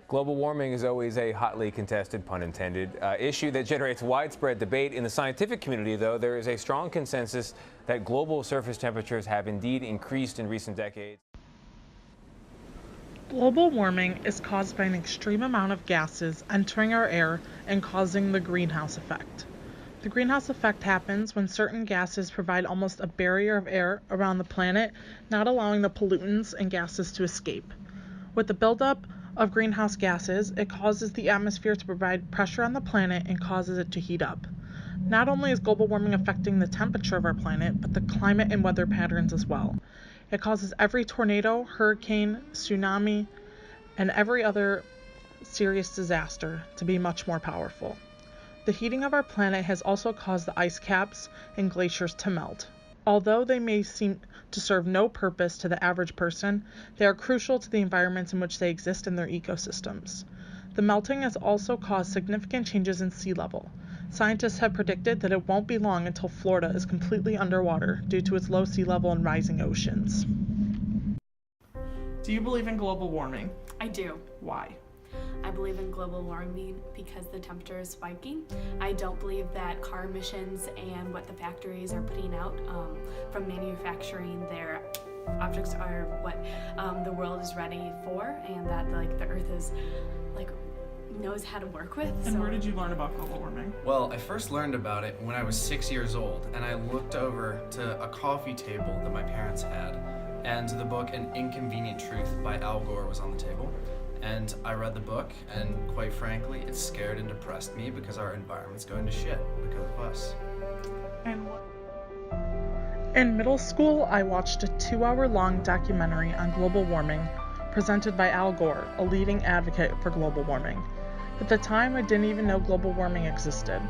Global warming is always a hotly contested, pun intended, issue that generates widespread debate. In the scientific community, though, there is a strong consensus that global surface temperatures have indeed increased in recent decades. Global warming is caused by an extreme amount of gases entering our air and causing the greenhouse effect. The greenhouse effect happens when certain gases provide almost a barrier of air around the planet, not allowing the pollutants and gases to escape. With the buildup of greenhouse gases, it causes the atmosphere to provide pressure on the planet and causes it to heat up. Not only is global warming affecting the temperature of our planet, but the climate and weather patterns as well. It causes every tornado, hurricane, tsunami, and every other serious disaster to be much more powerful. The heating of our planet has also caused the ice caps and glaciers to melt. Although they may seem to serve no purpose to the average person, they are crucial to the environments in which they exist and their ecosystems. The melting has also caused significant changes in sea level. Scientists have predicted that it won't be long until Florida is completely underwater due to its low sea level and rising oceans. Do you believe in global warming? I do. Why? I believe in global warming because the temperature is spiking. I don't believe that car emissions and what the factories are putting out from manufacturing their objects are what the world is ready for, and that the Earth is knows how to work with. And where did you learn about global warming? Well, I first learned about it when I was 6 years old, and I looked over to a coffee table that my parents had, and the book An Inconvenient Truth by Al Gore was on the table. And I read the book, and quite frankly, it scared and depressed me because our environment's going to shit because of us. In middle school, I watched a 2-hour-long documentary on global warming presented by Al Gore, a leading advocate for global warming. At the time, I didn't even know global warming existed.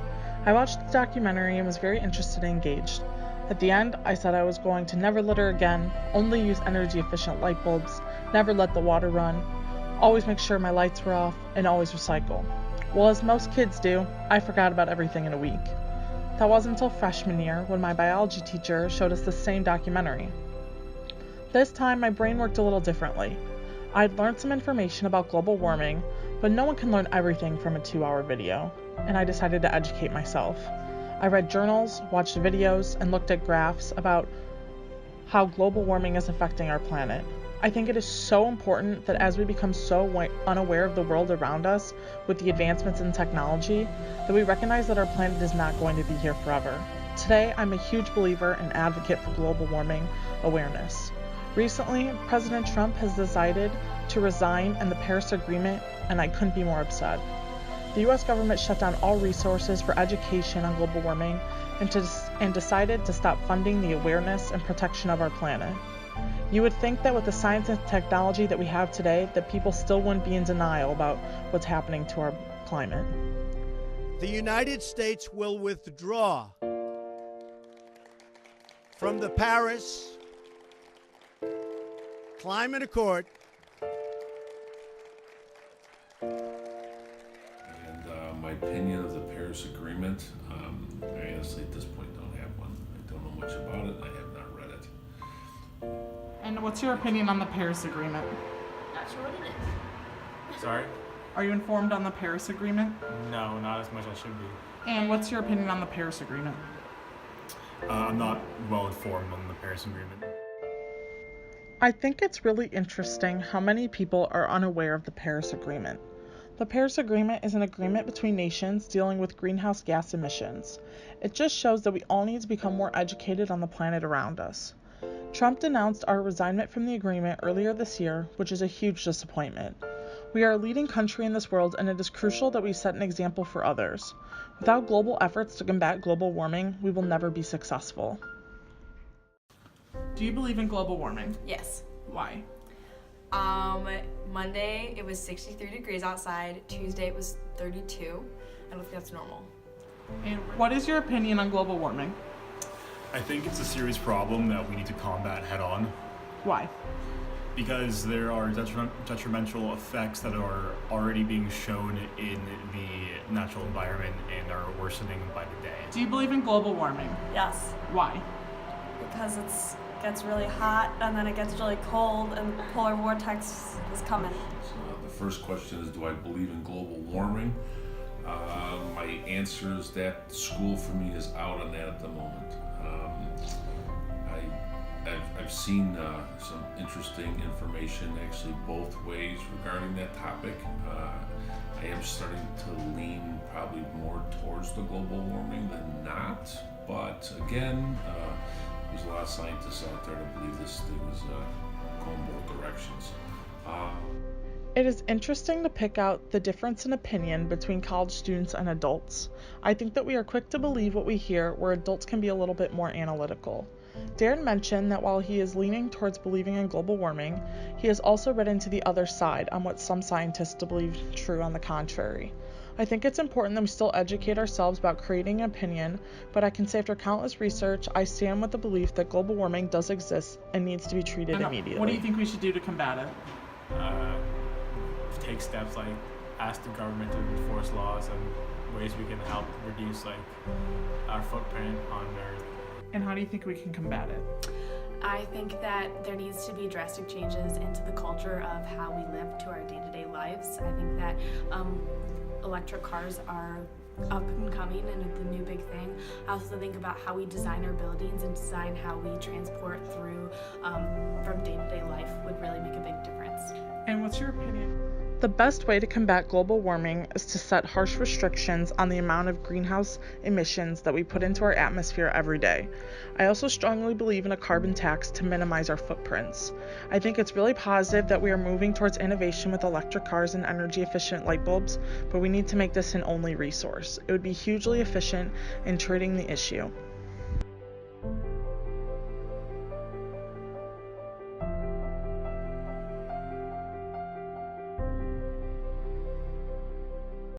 I watched the documentary and was very interested and engaged. At the end, I said I was going to never litter again, only use energy-efficient light bulbs, never let the water run, always make sure my lights were off, and always recycle. Well, as most kids do, I forgot about everything in a week. That wasn't until freshman year when my biology teacher showed us the same documentary. This time, my brain worked a little differently. I'd learned some information about global warming, but no one can learn everything from a 2-hour video, and I decided to educate myself. I read journals, watched videos, and looked at graphs about how global warming is affecting our planet. I think it is so important that as we become so unaware of the world around us with the advancements in technology, that we recognize that our planet is not going to be here forever. Today, I'm a huge believer and advocate for global warming awareness. Recently, President Trump has decided to resign in the Paris Agreement, and I couldn't be more upset. The U.S. government shut down all resources for education on global warming and decided to stop funding the awareness and protection of our planet. You would think that with the science and technology that we have today, that people still wouldn't be in denial about what's happening to our climate. The United States will withdraw from the Paris Climate Accord. And my opinion of the Paris Agreement, I honestly at this point don't have one. I don't know much about it. I have not read it. And what's your opinion on the Paris Agreement? Not sure what it is. Sorry? Are you informed on the Paris Agreement? No, not as much as I should be. And what's your opinion on the Paris Agreement? I'm not well informed on the Paris Agreement. I think it's really interesting how many people are unaware of the Paris Agreement. The Paris Agreement is an agreement between nations dealing with greenhouse gas emissions. It just shows that we all need to become more educated on the planet around us. Trump denounced our resignation from the agreement earlier this year, which is a huge disappointment. We are a leading country in this world, and it is crucial that we set an example for others. Without global efforts to combat global warming, we will never be successful. Do you believe in global warming? Yes. Why? Monday it was 63 degrees outside. Tuesday it was 32. I don't think that's normal. And what is your opinion on global warming? I think it's a serious problem that we need to combat head on. Why? Because there are detrimental effects that are already being shown in the natural environment and are worsening by the day. Do you believe in global warming? Yes. Why? Because it gets really hot and then it gets really cold and the polar vortex is coming. The first question is, do I believe in global warming? My answer is that school for me is out on that at the moment. I've seen some interesting information actually both ways regarding that topic. I am starting to lean probably more towards the global warming than not, but again, there's a lot of scientists out there that believe this thing is going both directions. It is interesting to pick out the difference in opinion between college students and adults. I think that we are quick to believe what we hear, where adults can be a little bit more analytical. Darren mentioned that while he is leaning towards believing in global warming, he has also read into the other side on what some scientists believe true on the contrary. I think it's important that we still educate ourselves about creating an opinion, but I can say after countless research, I stand with the belief that global warming does exist and needs to be treated immediately. What do you think we should do to combat it? Take steps like ask the government to enforce laws and ways we can help reduce our footprint on Earth. And how do you think we can combat it? I think that there needs to be drastic changes into the culture of how we live to our day-to-day lives. I think that electric cars are up and coming and the new big thing. I also think about how we design our buildings and design how we transport through from day-to-day life would really make a big difference. And what's your opinion? The best way to combat global warming is to set harsh restrictions on the amount of greenhouse emissions that we put into our atmosphere every day. I also strongly believe in a carbon tax to minimize our footprints. I think it's really positive that we are moving towards innovation with electric cars and energy efficient light bulbs, but we need to make this an only resource. It would be hugely efficient in treating the issue.